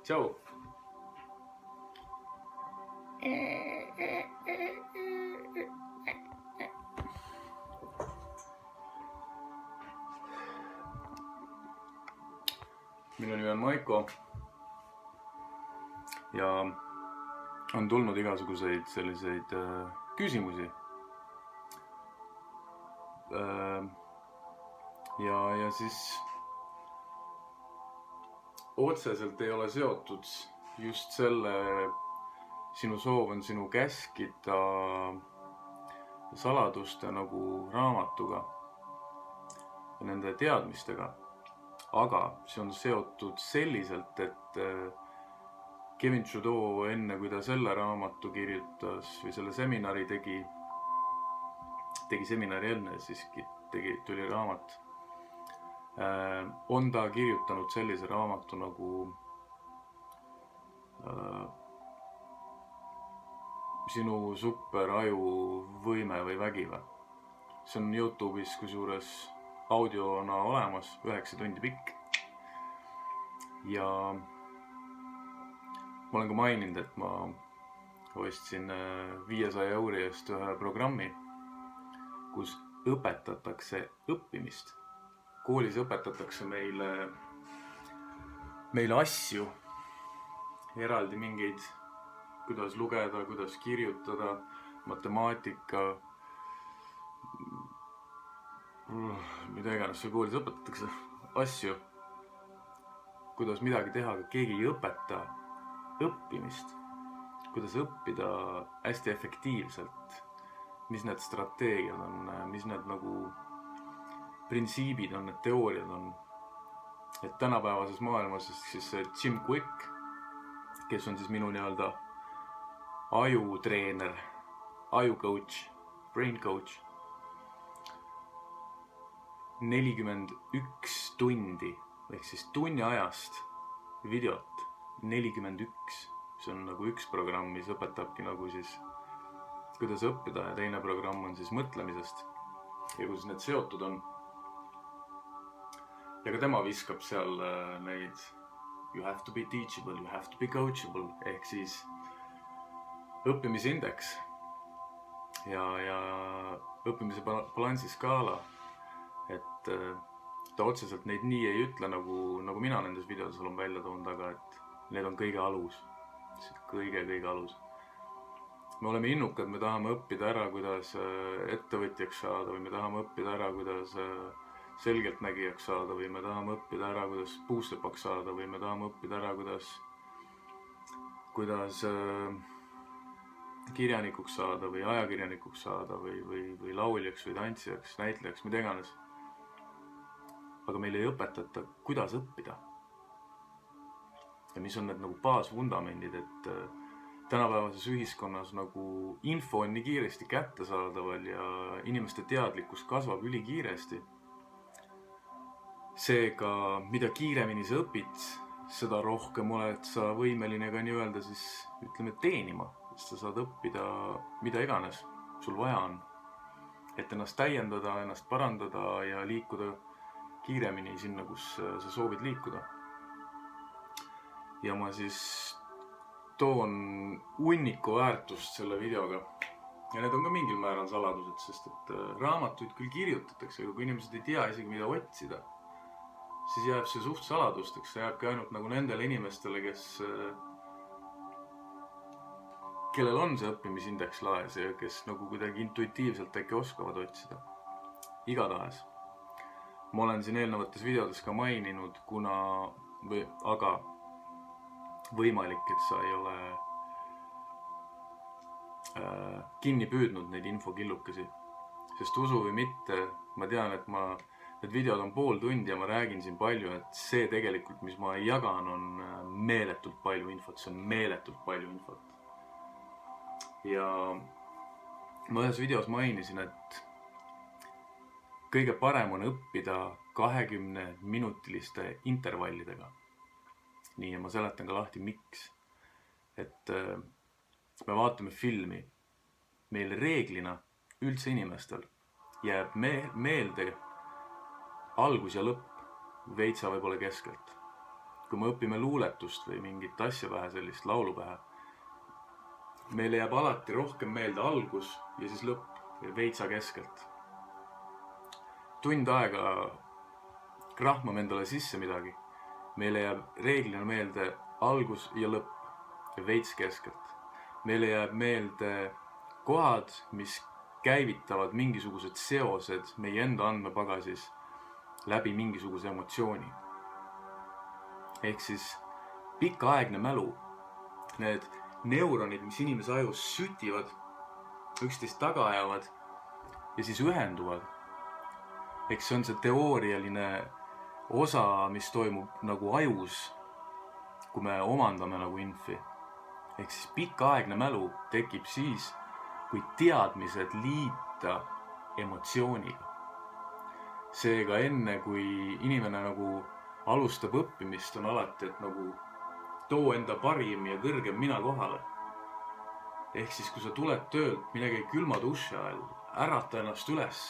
Tšau! Minu nimi on Maiko ja on tulnud igasuguseid selliseid küsimusi. Ja siis otseselt ei ole seotud just selle sinu soov on sinu käskida saladuste nagu raamatuga ja nende teadmistega. Aga see on seotud selliselt, et Kevin Trudeau enne, kui ta selle raamatu kirjutas või selle seminari tegi seminari enne, siiski tuli raamat, on ta kirjutanud sellise raamatu nagu sinu superaju võime või vägiva. See on YouTube'is kusjuures audiona olemas, 9 tundi pikk. Ja ma olen ka maininud, et ma ostsin 500 euri eest ühe programmi, kus õpetatakse õppimist. Koolis õpetatakse meile asju, eraldi mingeid, kuidas lugeda, kuidas kirjutada, matemaatika, mida iganes seal koolis õpetatakse, asju, kuidas midagi teha, aga keegi ei õpeta õppimist, kuidas õppida hästi efektiivselt, mis need strateegiad on, mis need nagu printsiibid on, need teooriad on. Et tänapäevases maailmas siis Jim Quick, kes on siis minu nii-öelda ajutreener, ajucoach, brain coach, 41 tundi, ehk siis tunni ajast videot, 41. See on nagu üks programm, mis õpetabki nagu siis, kuidas õppida, ja teine programm on siis mõtlemisest ja kuidas need seotud on. Ja ka tema viskab seal neid you have to be teachable, you have to be coachable, ehk siis õppimisindeks ja õppimise balansiskaala. Et ta otseselt neid nii ei ütle, nagu mina nendes videodes olen välja toonud, aga et need on kõige alus. Kõige alus. Me oleme innukad, me tahame õppida ära, kuidas ettevõtjaks saada, või me tahame õppida ära, kuidas selgeltnägijaks saada, või me tahame õppida ära, kuidas puustepaks saada, või me tahame õppida ära, kuidas kirjanikuks saada, või ajakirjanikuks saada, või lauljaks, või tantsijaks, näitlejaks, mida iganes. Aga meil ei õpetata, kuidas õppida. Ja mis on need nagu baasvundamendid, et tänapäevases ühiskonnas nagu info on nii kiiresti kättesaadaval ja inimeste teadlikkus kasvab ülikiiresti. Seega, mida kiiremini sa õpid, seda rohkem oled sa võimeline ka nii-öelda siis, ütleme, teenima. Sest sa saad õppida mida iganes sul vaja on. Et ennast täiendada, ennast parandada ja liikuda kiiremini sinna, kus sa soovid liikuda. Ja ma siis toon hunniku väärtust selle videoga. Ja need on ka mingil määral saladused, sest et raamatuid küll kirjutatakse, aga kui inimesed ei tea isegi mida otsida, siis jääb see suht saladusteks. See jääbki ainult nagu nendele inimestele, kellel on see õppimisindeks laes ja kes nagu kuidagi intuitiivselt äkki oskavad otsida. Igatahes. Ma olen siin eelnevates videodes ka maininud, aga võimalik, et sa ei ole kinni püüdnud neid infokillukesi. Sest usu või mitte, ma tean, et need videod on pool tundi ja ma räägin siin palju, et see tegelikult, mis ma jagan, on meeletult palju infot. See on meeletult palju infot. Ja ma ühes videos mainisin, et kõige parem on õppida 20-minutiliste intervallidega. Nii, ja ma seletan ka lahti, miks. Et me vaatame filmi. Meil reeglina üldse inimestel jääb meelde algus ja lõpp, veitsa võib-olla keskelt. kui me õpime luuletust või mingit asja pähe, sellist laulu pähe, meile jääb alati rohkem meelde algus ja siis lõpp veitsa keskelt. Tund aega krahmame endale sisse midagi, meile jääb reeglina meelde algus ja lõpp ja veits keskelt. Meile jääb meelde kohad, mis käivitavad mingisugused seosed meie enda andmepagasis läbi mingisuguse emotsiooni. Ehk siis pikaaegne mälu, need neuronid, mis inimese ajus sütivad, üksteist taga ajavad ja siis ühenduvad. Eks see on see teoorialine osa, mis toimub nagu ajus, kui me omandame nagu infi. Ehk siis pikaaegne mälu tekib siis, kui teadmised liita emotsiooniga. Seega enne, kui inimene nagu alustab õppimist, on alati, et nagu too enda parim ja kõrgem mina kohale. Ehk siis, kui sa tuled töölt, mine käi külma duši ajal, ärata ennast üles,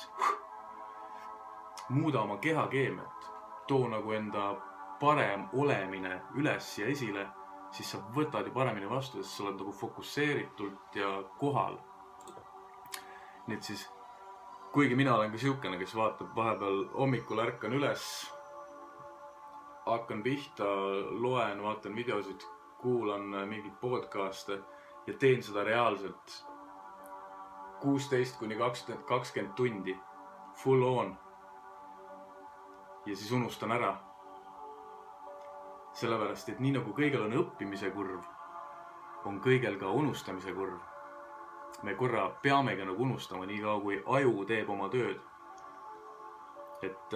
muuda oma kehakeemiat, too nagu enda parem olemine üles ja esile, siis sa võtad ju paremini vastu, sest sa oled nagu fokusseeritult ja kohal. Nii et siis, kuigi mina olen ka siukene, kes vaatab vahepeal hommikul ärkan üles, hakkan pihta, loen, vaatan videosid, kuulan mingit podcaste ja teen seda reaalselt 16 kuni 20 tundi full on. Ja siis unustan ära. Sellepärast, et nii nagu kõigel on õppimise kurv, on kõigel ka unustamise kurv. Me korra peamegi nagu unustama nii kaua, kui aju teeb oma tööd. Et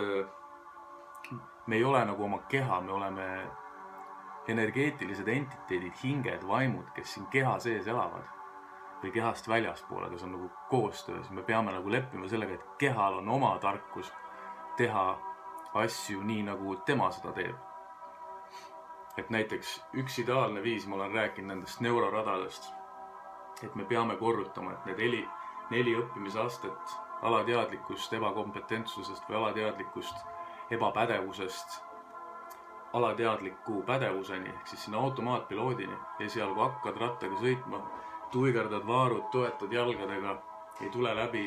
me ei ole nagu oma keha, me oleme energeetilised entiteedid, hinged, vaimud, kes siin keha sees elavad või kehast väljaspoole, kes on nagu koostöös. Me peame nagu leppima sellega, et kehal on oma tarkus teha asju nii, nagu tema seda teeb. Et näiteks üks ideaalne viis, ma olen rääkinud nendest neuroradadest, et me peame korrutama, et need 4 õppimisastet alateadlikust ebakompetentsusest või alateadlikust ebapädevusest alateadliku pädevuseni, ehk siis sinna automaatpiloodini. Esialgu hakkad rattaga sõitma, tuigerdad vaarud, toetad jalgadega, ei tule läbi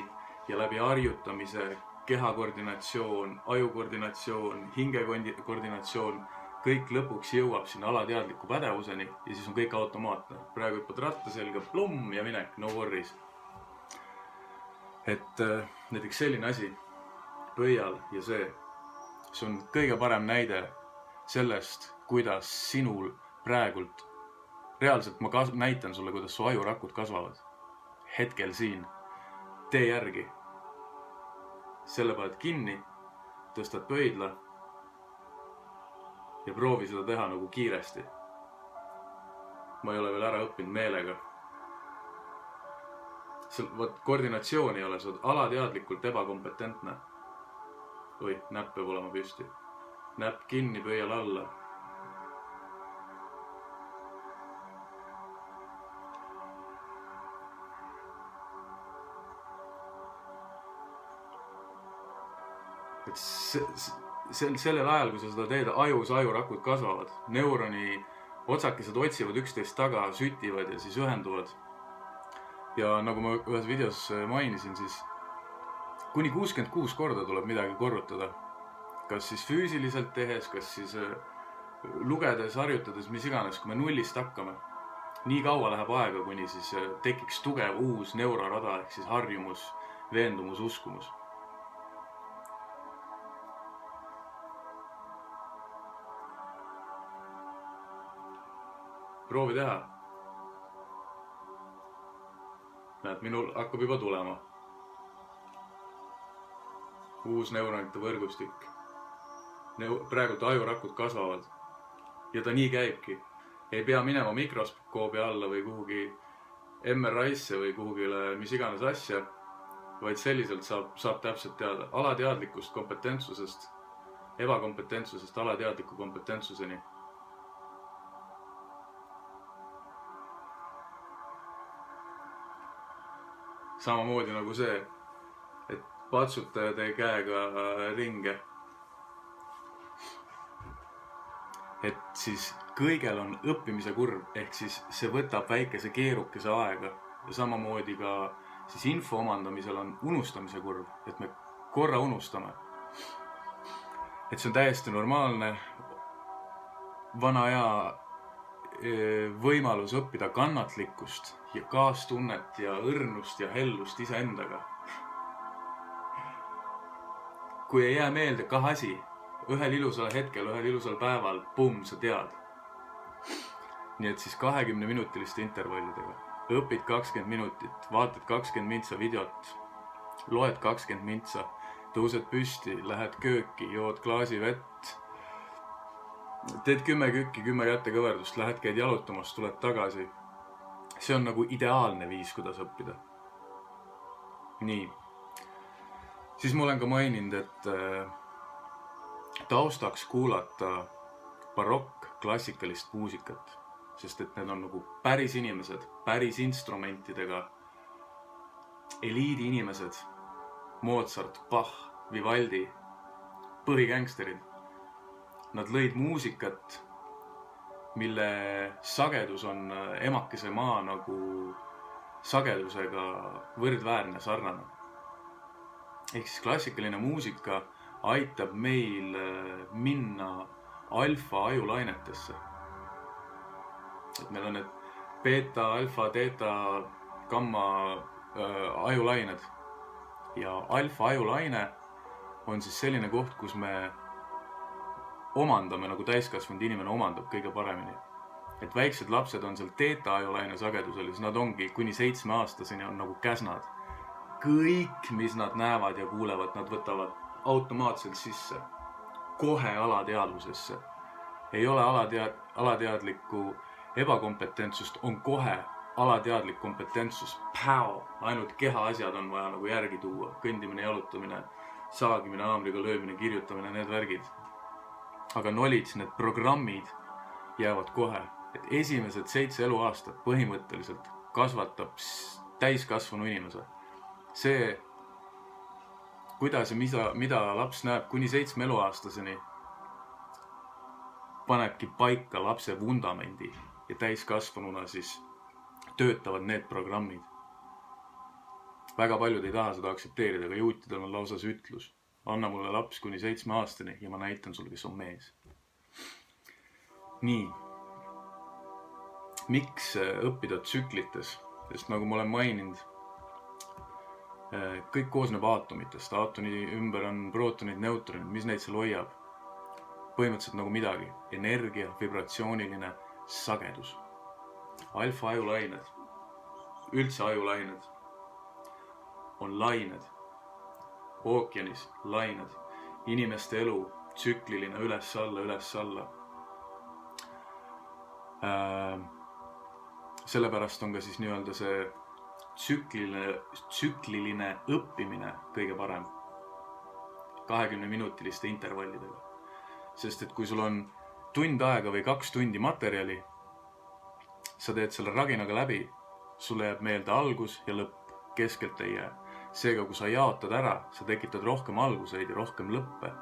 ja läbi harjutamise, kehakoordinatsioon, ajukoordinatsioon, hingekoordinatsioon, kõik lõpuks jõuab sinna alateadliku pädevuseni ja siis on kõik automaatne. Praegu hüppad ratta selga, plumm ja minek, no worries. Et näiteks selline asi, pöial ja see on kõige parem näide sellest, kuidas sinul praegult, reaalselt ma näitan sulle, kuidas su ajurakud kasvavad. Hetkel siin, tee järgi. Selle paned kinni, tõstad pöidla ja proovi seda teha nagu kiiresti. Ma ei ole veel ära õppinud meelega. Koordinatsioon ei ole, sa oled alateadlikult ebakompetentne. Oi, näpp peab olema püsti. Näpp kinni, pöial alla. Et sellel ajal, kui sa seda teed, ajurakud kasvavad. Neuroni otsakesed otsivad üksteist taga, sütivad ja siis ühenduvad. Ja nagu ma ühes videos mainisin, siis kuni 66 korda tuleb midagi korrutada. Kas siis füüsiliselt tehes, kas siis lugedes, harjutades, mis iganes, kui me nullist hakkame. Nii kaua läheb aega, kuni siis tekiks tugev uus neurorada, ehk siis harjumus, veendumus, uskumus. Proovi teha. Näed, minul hakkab juba tulema. Uus neuronite võrgustik. Praegult ajurakud kasvavad. Ja ta nii käibki. Ei pea minema mikroskoobi alla või kuhugi MRI-sse või kuhugile mis iganes asja, vaid selliselt saab täpselt teada alateadlikust kompetentsusest, ebakompetentsusest alateadliku kompetentsuseni. Samamoodi nagu see, et patsuta tee käega ringe. et siis kõigel on õppimise kurv, ehk siis see võtab väikese keerukese aega ja samamoodi ka siis info omandamisel on unustamise kurv, et me korra unustame. Et see on täiesti normaalne vana hea võimalus õppida kannatlikkust ja kaastunnet ja õrnust ja hellust iseendaga. Kui ei jää meelde kah asi, ühel ilusal hetkel, ühel ilusal päeval, sa tead. Nii et siis 20-minutiliste intervallidega. Õpid 20 minutit, vaatad 20 mintsa videot, loed 20 mintsa, tõused püsti, lähed kööki, jood klaasi vett, teed 10 kükki, 10 kätekõverdust, lähed käid jalutamas, tuled tagasi. See on nagu ideaalne viis, kuidas õppida. Nii. Siis ma olen ka maininud, et taustaks kuulata barokk klassikalist muusikat, sest et need on nagu päris inimesed, päris instrumentidega, eliidi inimesed, Mozart, Bach, Vivaldi, põhigängsterid. Nad lõid muusikat, mille sagedus on emakese maa nagu sagedusega võrdväärne, sarnane. Ehk siis klassikaline muusika aitab meil minna alfa ajulainetesse. Et meil on need beta, alfa, theta, gamma ajulained. Ja alfa ajulaine on siis selline koht, kus me omandame, nagu täiskasvanud inimene omandab kõige paremini. Et väiksed lapsed on seal theta ajulaine sagedusel, siis nad ongi kuni 7-aastaseni on nagu käsnad. Kõik, mis nad näevad ja kuulevad, nad võtavad automaatselt sisse. Kohe alateadvusesse. Ei ole alateadlikku ebakompetentsust, on kohe alateadlik kompetentsus. Ainult keha asjad on vaja nagu järgi tuua. Kõndimine, jalutamine, saagimine, haamriga löömine, kirjutamine, need värgid. Aga knowledge, need programmid jäävad kohe. Et esimesed 7 eluaastat põhimõtteliselt kasvatab täiskasvanu inimese. See, kuidas ja mida laps näeb kuni 7 eluaastaseni, panebki paika lapse vundamendi ja täiskasvanuna siis töötavad need programmid. Väga paljud ei taha seda aksepteerida, aga juutidel on lausa see ütlus. Anna mulle laps kuni 7 aastani ja ma näitan sulle, kes on mees. Nii. Miks õppida tsüklites? Sest nagu ma olen maininud, kõik koosneb aatomitest. Aatomi ümber on prootonid, neutronid, mis neid seal hoiab? Põhimõtteliselt nagu midagi. Energia, vibratsiooniline sagedus. Alfa ajulained, üldse ajulained, on lained. Ookeanis lained. Inimeste elu, tsükliline üles-alla, üles-alla. Sellepärast on ka siis nii-öelda see tsükliline õppimine kõige parem 20-minutiliste intervallidega. Sest et kui sul on tund aega või 2 tundi materjali, sa teed selle raginaga läbi, sulle jääb meelde algus ja lõpp, keskelt ei jää. Seega, kui sa jaotad ära, sa tekitad rohkem alguseid ja rohkem lõppe.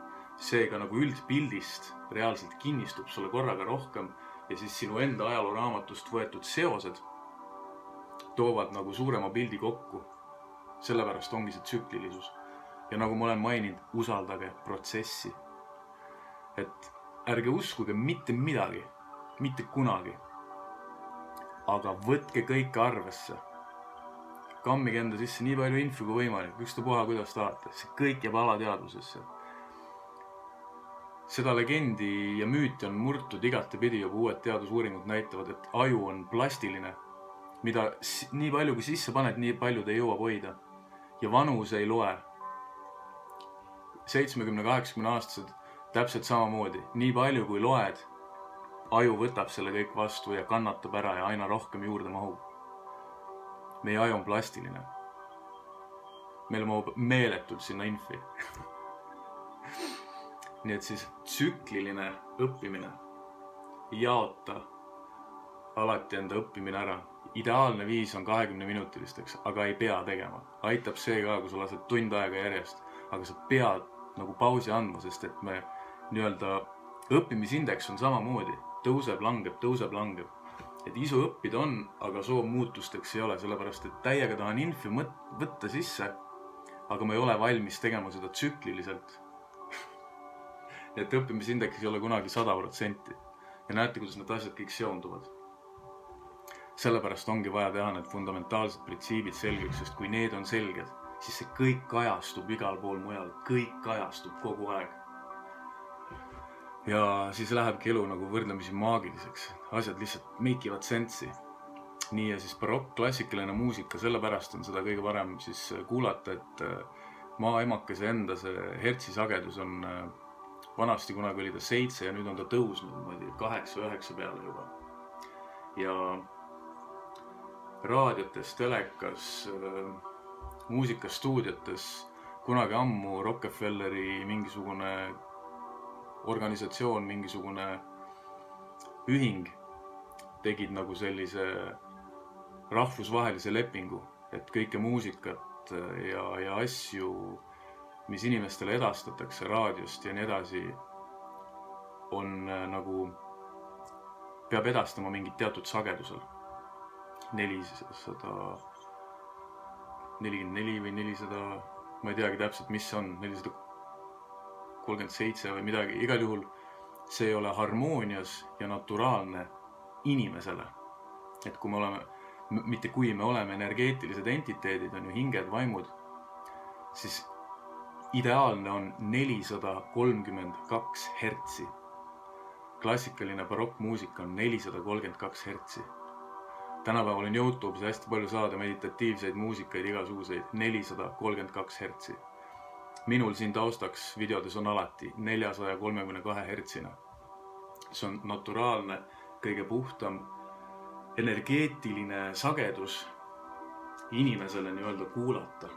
Seega nagu üldpildist reaalselt kinnistub sulle korraga rohkem ja siis sinu enda ajalooraamatust võetud seosed toovad nagu suurema pildi kokku. Sellepärast ongi see tsüklilisus. Ja nagu ma olen maininud, usaldage protsessi. Et ärge uskuge mitte midagi, mitte kunagi. Aga võtke kõike arvesse. Kammige enda sisse nii palju info kui võimalik, ükstapuha kuidas tahate. See kõik jääb alateadvusesse. Seda legendi ja müüti on murtud igatepidi, juba uued teadusuuringud näitavad, et aju on plastiline, mida nii palju kui sisse paned, nii palju ta jõuab hoida. Ja vanus ei loe. 70-80 aastased täpselt samamoodi. Nii palju kui loed, aju võtab selle kõik vastu ja kannatab ära ja aina rohkem juurde mahub. Meie aju on plastiline. Meil mahub meeletult sinna infi. Nii et siis tsükliline õppimine. Jaota alati enda õppimine ära. Ideaalne viis on 20-minutilisteks, aga ei pea tegema. Aitab see ka, kui sa lased tund aega järjest. Aga sa pead nagu pausi andma, sest et me nii-öelda õppimisindeks on samamoodi, tõuseb, langeb. Et isu õppida on, aga soov muutusteks ei ole, sellepärast et täiega tahan infi võtta sisse, aga ma ei ole valmis tegema seda tsükliliselt. Et õppimisindeks ei ole kunagi 100%. Ja näete, kuidas need asjad kõik seonduvad. Sellepärast ongi vaja teha need fundamentaalsed printsiibid selgeks, sest kui need on selged, siis see kõik kajastub igal pool mujal, kõik kajastub kogu aeg. Ja siis lähebki elu nagu võrdlemisi maagiliseks. Asjad lihtsalt meikivad sensi. Nii ja siis barokk, klassikaline muusika, sellepärast on seda kõige parem siis kuulata, et maaemakese enda see hertsisagedus on vanasti kunagi oli ta 7 ja nüüd on ta tõusnud 8-9 peale juba. Ja raadiotes, telekas, muusikastuudiotes, kunagi ammu Rockefelleri mingisugune organisatsioon, mingisugune ühing tegid nagu sellise rahvusvahelise lepingu, et kõike muusikat ja asju, mis inimestele edastatakse raadiost ja nii edasi, on nagu, peab edastama mingit teatud sagedusel. 444 või 400, ma ei teagi täpselt, mis see on, 437 või midagi. Igal juhul see ei ole harmoonias ja naturaalne inimesele. Et kui me oleme, mitte kui me oleme energeetilised entiteedid, on ju hinged, vaimud, siis ideaalne on 432 hertsi. Klassikaline barokkmuusika on 432 hertsi. Tänapäeval on YouTube'is hästi palju saada meditatiivseid muusikaid, igasuguseid 432 hertsi. Minul siin taustaks videodes on alati 432 hertsina. See on naturaalne, kõige puhtam, energeetiline sagedus inimesele nii-öelda kuulata.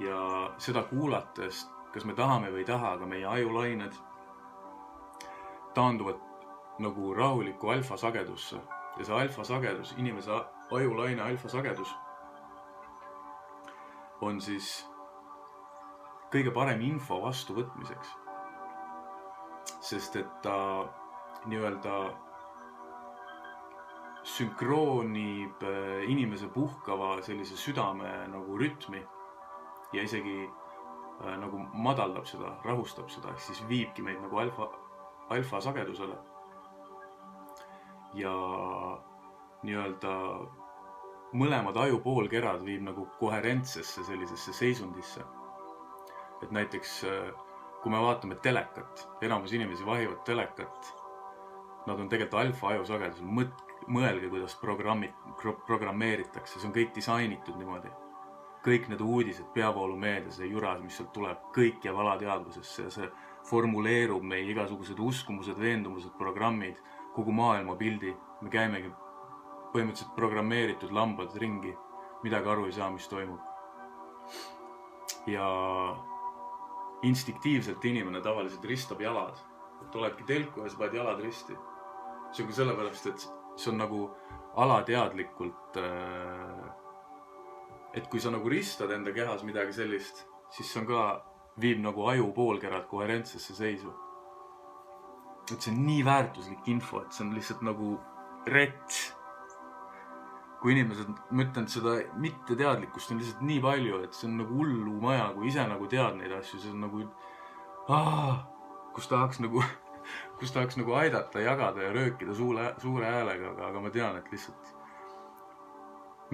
Ja seda kuulates, kas me tahame või ei taha, aga meie ajulained taanduvad nagu rahuliku alfasagedusse. Ja see alfasagedus, inimese ajulaine alfasagedus on siis kõige parem info vastuvõtmiseks. Sest et ta nii-öelda sünkroonib inimese puhkava sellise südame nagu rütmi ja isegi nagu madaldab seda, rahustab seda, siis viibki meid nagu alfasagedusele. Ja nii-öelda mõlemad ajupoolkerad viib nagu koherentsesse sellisesse seisundisse. Et näiteks, kui me vaatame telekat, enamus inimesi vahivad telekat, nad on tegelikult alfa ajusagedusel, mõelge, kuidas programmeeritakse, see on kõik disainitud niimoodi. Kõik need uudised, peavoolumeedia, see jura, mis sealt tuleb, kõik jääb alateadvusesse ja see formuleerub meie igasugused uskumused, veendumused, programmid, kogu maailma pildi. Me käimegi põhimõtteliselt programmeeritud lambad ringi, midagi aru ei saa, mis toimub. Ja instinktiivselt inimene tavaliselt ristab jalad. Et oledki telku ja sa paned jalad risti. See on ka sellepärast, et see on nagu alateadlikult, et kui sa nagu ristad enda kehas midagi sellist, siis see on ka, viib nagu aju poolkerad koherentsesse seisu. Et see on nii väärtuslik info, et see on lihtsalt nagu rets. Kui inimesed, ma ütlen, et seda mitteteadlikkust on lihtsalt nii palju, et see on nagu hullu maja, kui ise nagu tead neid asju, see on nagu, kus tahaks nagu aidata, jagada ja röökida suure häälega, aga ma tean, et lihtsalt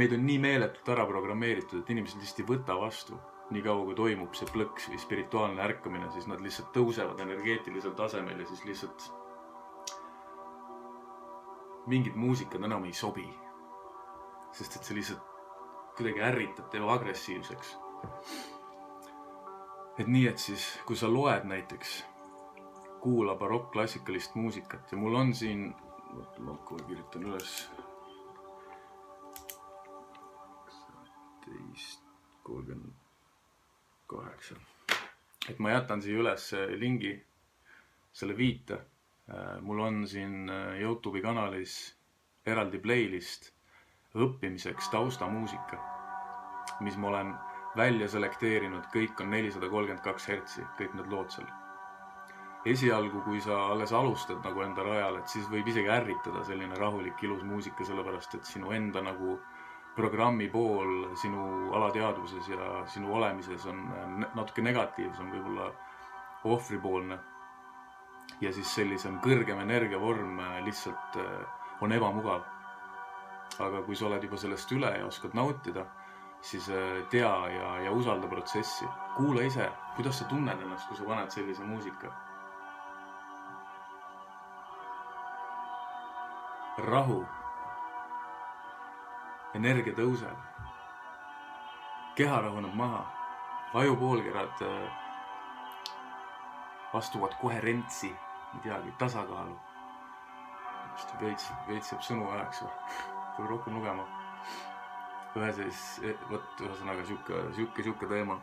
meid on nii meeletult ära programmeeritud, et inimesed lihtsalt ei võta vastu. Nii kaua, kui toimub see plõks või spirituaalne ärkamine, siis nad lihtsalt tõusevad energeetilisel tasemel ja siis lihtsalt mingid muusikad enam ei sobi. Sest et see lihtsalt kuidagi ärritab, teeb agressiivseks. Et nii, et siis, kui sa loed näiteks, kuula barokk-klassikalist muusikat ja mul on siin, ma kirjutan üles 38. Et ma jätan siia üles lingi, selle viite. Mul on siin YouTube'i kanalis eraldi playlist õppimiseks taustamuusika, mis ma olen välja selekteerinud, kõik on 432 hertsi, kõik need lood seal. esialgu, kui sa alles alustad nagu enda rajal, et siis võib isegi ärritada selline rahulik, ilus muusika, sellepärast et sinu enda nagu programmi pool sinu alateadvuses ja sinu olemises on natuke negatiivsem, võib-olla ohvripoolne. Ja siis sellisem kõrgem energiavorm lihtsalt on ebamugav. Aga kui sa oled juba sellest üle ja oskad nautida, siis tea ja usalda protsessi. Kuula ise, kuidas sa tunned ennast, kui sa paned sellise muusika. Rahu. Energia tõuseb. Keha rahuneb maha. Ajupoolkerad astuvad koherentsi, ei teagi, tasakaalu. Veits jääb sõnu ajaks või? Kui rohkem lugema. Ühesõnaga siuke teema.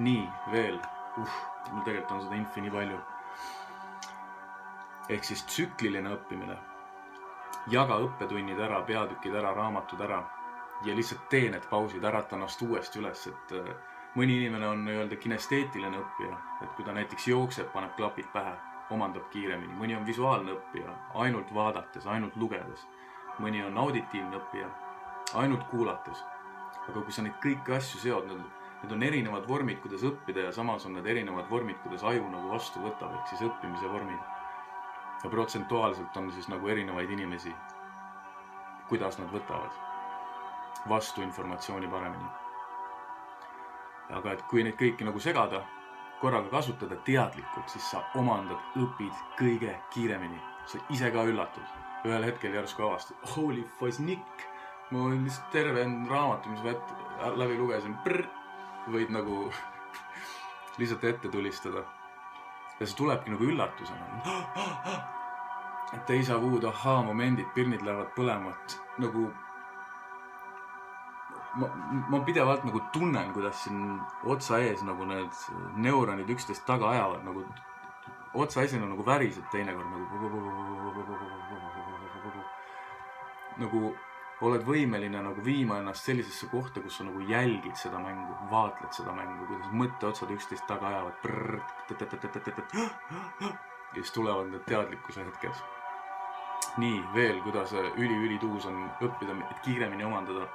Nii, veel. Mul tegelikult on seda infi nii palju. Ehk siis tsükliline õppimine. Jaga õppetunnid ära, peatükid ära, raamatud ära. Ja lihtsalt tee need pausid, ärata ennast uuesti üles, et mõni inimene on kinesteetiline õppija. Et kui ta näiteks jookseb, paneb klapid pähe, omandab kiiremini. Mõni on visuaalne õppija, ainult vaadates, ainult lugedes. Mõni on auditiivne õppija, ainult kuulates. Aga kui sa neid kõiki asju seod, need on erinevad vormid, kuidas õppida ja samas on need erinevad vormid, kuidas aju nagu vastu võtab, ehk siis õppimise vormid. Ja protsentuaalselt on siis nagu erinevaid inimesi, kuidas nad võtavad vastu informatsiooni paremini. Aga et kui neid kõiki nagu segada, korraga kasutada teadlikult, siis sa omandad, õpid kõige kiiremini. Sa ise ka üllatud. Ühel hetkel järsku avastad, holy faznik, ma olen lihtsalt terve raamatu, mis ma läbi lugesin, võid nagu lihtsalt ette tulistada. Ja see tulebki nagu üllatusena. Et teisa vuud, momendid, pirnid lähevad põlemat. Nagu ma pidevalt nagu tunnen, kuidas siin otsa ees nagu need neuronid üksteist taga ajavad, nagu otsa ees on nagu värised teinekord, nagu oled võimeline nagu viima ennast sellisesse kohta, kus sa nagu jälgid seda mängu, vaatled seda mängu, kuidas mõtteotsad üksteist taga ajavad. Ja siis tulevad need teadlikkuse hetked. Nii, veel, kuidas üli-tuus on õppida, et kiiremini omandada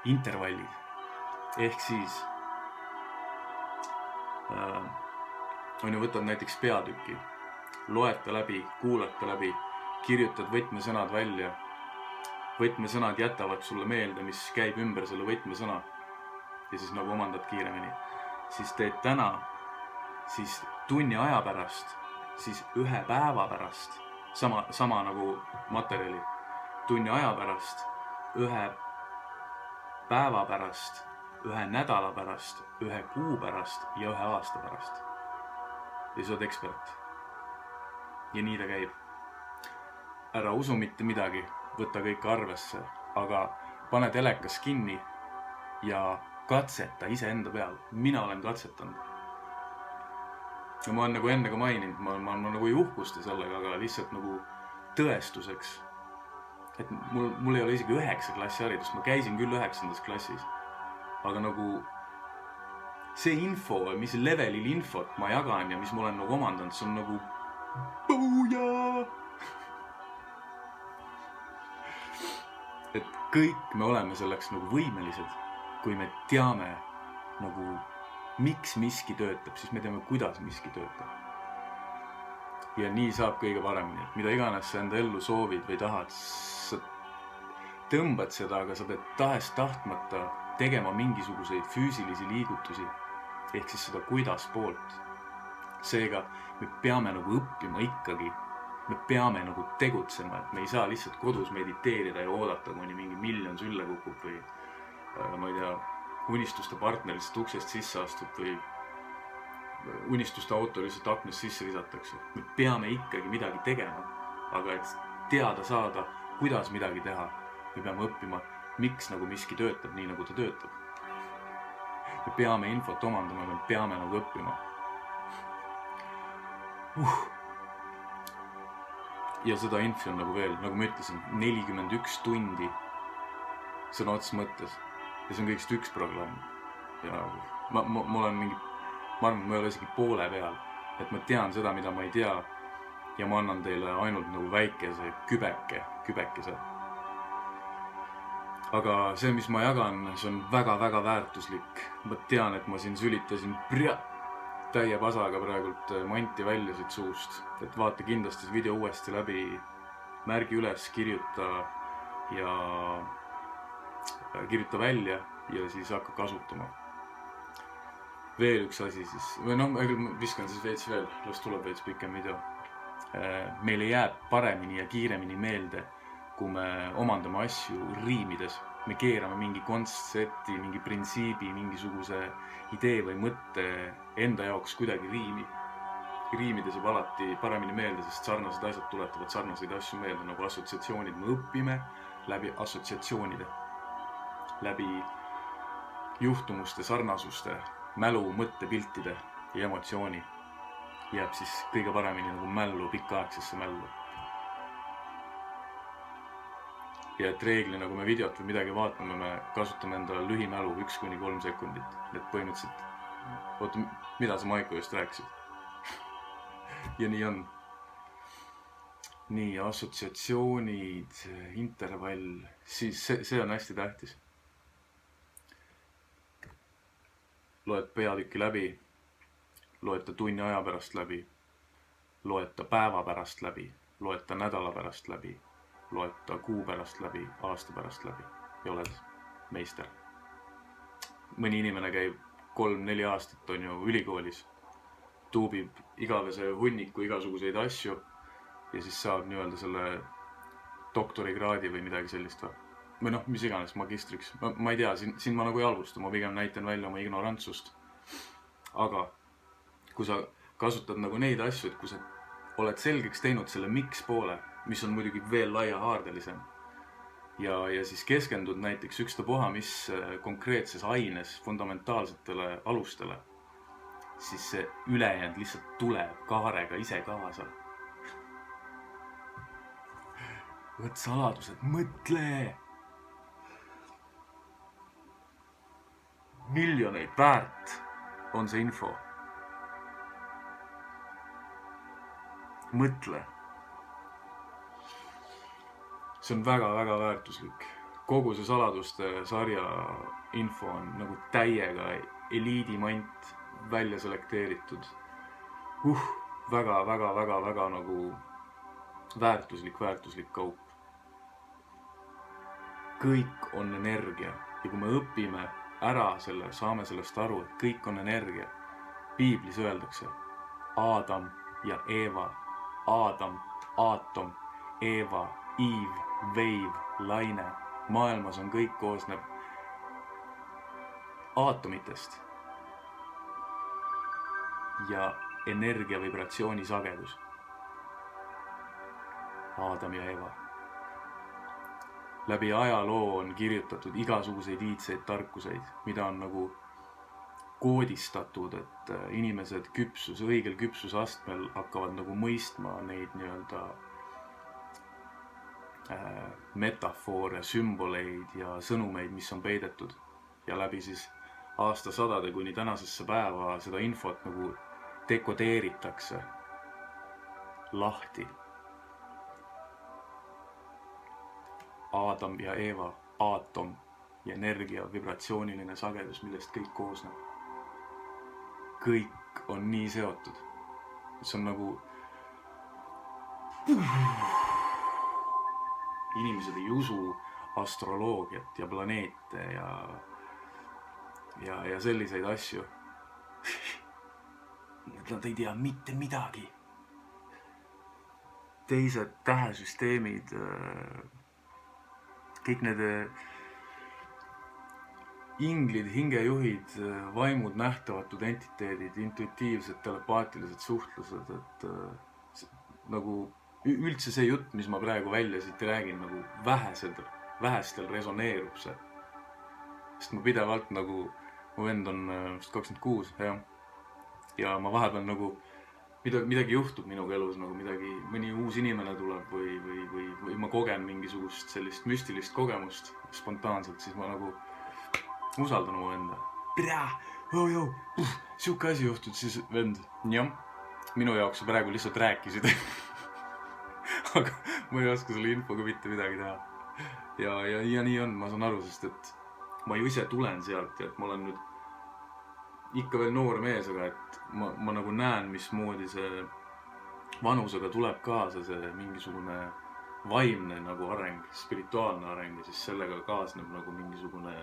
intervallid. Ehk siis on ju, võtad näiteks peatüki, loed ta läbi, kuulad ta läbi, kirjutad võtmesõnad välja. Võtmesõnad jätavad sulle meelde, mis käib ümber selle võtmesõna ja siis nagu omandad kiiremini. Siis teed täna, siis tunni aja pärast, siis ühe päeva pärast, sama nagu materjali, tunni aja pärast, ühe päeva pärast, ühe nädala pärast, ühe kuu pärast ja ühe aasta pärast. Ja sa oled ekspert. Ja nii ta käib. Ära usu mitte midagi, võta kõik arvesse, aga pane telekas kinni ja katseta ise enda peal. Mina olen katsetanud. Ja ma olen nagu enne ka maininud, ma nagu ei uhkusta sellega, aga lihtsalt nagu tõestuseks. Et mul ei ole isegi 9 klassi haridust, ma käisin küll 9. klassis, aga nagu see info, mis levelil infot ma jagan ja mis ma olen nagu omandanud, see on nagu puuja! Et kõik me oleme selleks nagu võimelised, kui me teame nagu miks miski töötab, siis me teame, kuidas miski töötab. Ja nii saab kõige paremini, et mida iganes sa enda ellu soovid või tahad, sa tõmbad seda, aga sa pead tahes tahtmata tegema mingisuguseid füüsilisi liigutusi, ehk siis seda kuidas poolt. Seega me peame nagu õppima ikkagi, me peame nagu tegutsema, et me ei saa lihtsalt kodus mediteerida ja oodata, kuni mingi miljon sülle kukub või ma ei tea, unistuste partner lihtsalt uksest sisse astub või unistuste auto lihtsalt aknast sisse visatakse. Me peame ikkagi midagi tegema, aga et teada saada, kuidas midagi teha, me peame õppima, miks nagu miski töötab nii, nagu ta töötab. Me peame infot omandama, me peame nagu õppima. Ja seda infi on nagu veel, nagu ma ütlesin, 41 tundi sõna otsa mõttes. Ja see on kõigest üks programm. Ja ma olen mingi, ma arvan, ma ei ole isegi poole peal. et ma tean seda, mida ma ei tea ja ma annan teile ainult nagu väikese kübekese. Aga see, mis ma jagan, see on väga-väga väärtuslik. Ma tean, et ma siin sülitasin täie pasaga praegult manti välja siit suust. Et vaata kindlasti video uuesti läbi, märgi üles, kirjuta välja ja siis hakka kasutama. Veel üks asi siis, või noh, ma viskan siis veits veel, las tuleb veits pikem video. Meile jääb paremini ja kiiremini meelde, kui me omandame asju riimides. Me keerame mingi kontsepti, mingi printsiibi, mingisuguse idee või mõtte enda jaoks kuidagi riimi. Riimides jääb alati paremini meelde, sest sarnased asjad tuletavad sarnaseid asju meelde, nagu assotsiatsioonid. Me õpime läbi assotsiatsioonide, läbi juhtumuste, sarnasuste, mälu, mõttepiltide ja emotsiooni jääb siis kõige paremini nagu mällu, pikaaegsesse mällu. Ja et reeglina, kui me videot või midagi vaatame, me kasutame enda lühimälu 1-3 sekundit. Et põhimõtteliselt, oota, mida sa Maiko just rääkisid? Ja nii on. Nii, assotsiatsioonid, intervall, siis see on hästi tähtis. Loed peatüki läbi, loed ta tunni aja pärast läbi, loed ta päeva pärast läbi, loed ta nädala pärast läbi, loed ta kuu pärast läbi, aasta pärast läbi ja oled meister. Mõni inimene käib 3-4 aastat on ju ülikoolis, tuubib igavese hunniku igasuguseid asju ja siis saab nii-öelda selle doktorikraadi või midagi sellist või noh, mis iganes magistriks. Ma ei tea, siin ma nagu ei halvusta, ma pigem näitan välja oma ignorantsust. Aga kui sa kasutad nagu neid asju, et kui sa oled selgeks teinud selle miks poole, mis on muidugi veel laiahaardelisem ja siis keskendud näiteks ükstapuha, mis konkreetses aines fundamentaalsetele alustele, siis see ülejäänud lihtsalt tuleb kaarega ise kaasa. Võt saladused, mõtle! Miljoneid väärt on see info. Mõtle. See on väga-väga väärtuslik. Kogu see saladuste sarja info on nagu täiega eliidimant välja selekteeritud. Väga-väga-väga-väga nagu väärtuslik kaup. Kõik on energia ja kui me õpime ära selle, saame sellest aru, et kõik on energia. Piiblis öeldakse Aadam ja Eeva, Aadam, aatom, Eeva, iiv, veiv, laine. Maailmas on kõik koosneb aatomitest ja energia vibratsiooni sagedus. Aadam ja Eeva. Läbi ajaloo on kirjutatud igasuguseid iidseid tarkuseid, mida on nagu koodistatud, et inimesed õigel küpsusastmel hakkavad nagu mõistma neid nii-öelda metafoore, sümboleid ja sõnumeid, mis on peidetud. Ja läbi siis aastasadade kuni tänasesse päeva seda infot nagu dekodeeritakse lahti. Aadam ja Eeva, aatom ja energia, vibratsiooniline sagedus, millest kõik koosneb. Kõik on nii seotud. See on nagu inimesed ei usu astroloogiat ja planeete ja selliseid asju. Nad ei tea mitte midagi. Teised tähesüsteemid, kõik need inglid, hingejuhid, vaimud, nähtavatud entiteedid, intuitiivsed, telepaatilised suhtlused, et nagu üldse see jutt, mis ma praegu välja siit räägin, nagu vähestel resoneerub see. Sest ma pidevalt nagu, mu vend on 26, ja ma vahepeal nagu midagi juhtub minuga elus, nagu mõni uus inimene tuleb või ma kogen mingisugust sellist müstilist kogemust spontaanselt, siis ma nagu usaldan mu venda. Siuke asi juhtud, siis vend, jah, minu jaoks sa praegu lihtsalt rääkisid. Aga ma ei oska selle infoga mitte midagi teha. Ja nii on, ma saan aru, sest et ma ju ise tulen sealt ja et ma olen nüüd ikka veel noor mees, aga et ma nagu näen, mismoodi see vanusega tuleb kaasa see mingisugune vaimne nagu areng, spirituaalne areng ja siis sellega kaasneb nagu mingisugune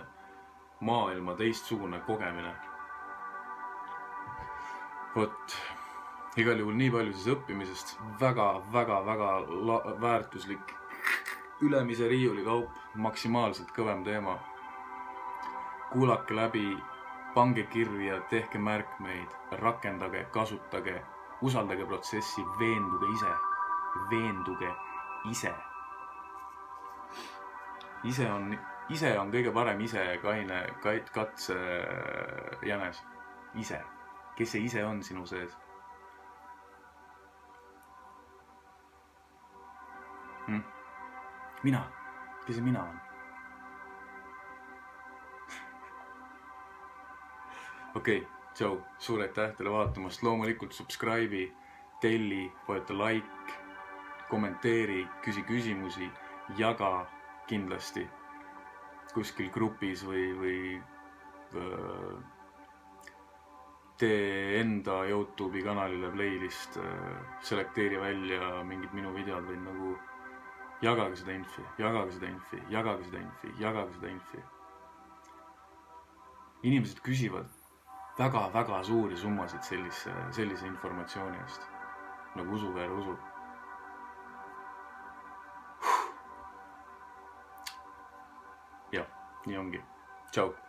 maailma teistsugune kogemine. Vot, igal juhul nii palju siis õppimisest, väga väärtuslik ülemise riiuli kaup, maksimaalselt kõvem teema. Kuulake läbi, pange kirja, tehke märkmeid, rakendage, kasutage, usaldage protsessi, veenduge ise. Ise on kõige parem ise katse jänes. Ise. Kes see ise on sinu sees? Mina. Kes see mina on? Okei, tšau. Suur aitäh teile vaatamast. Loomulikult subscribe'i, telli, vajuta like, kommenteeri, küsi küsimusi, jaga kindlasti kuskil grupis või tee enda YouTube'i kanalile playlist, selekteeri välja mingid minu videod või nagu jagage seda infi. Inimesed küsivad väga suuri summasid sellise informatsiooni eest. Nagu usu või ära usu. Jah, nii ongi. Tšau.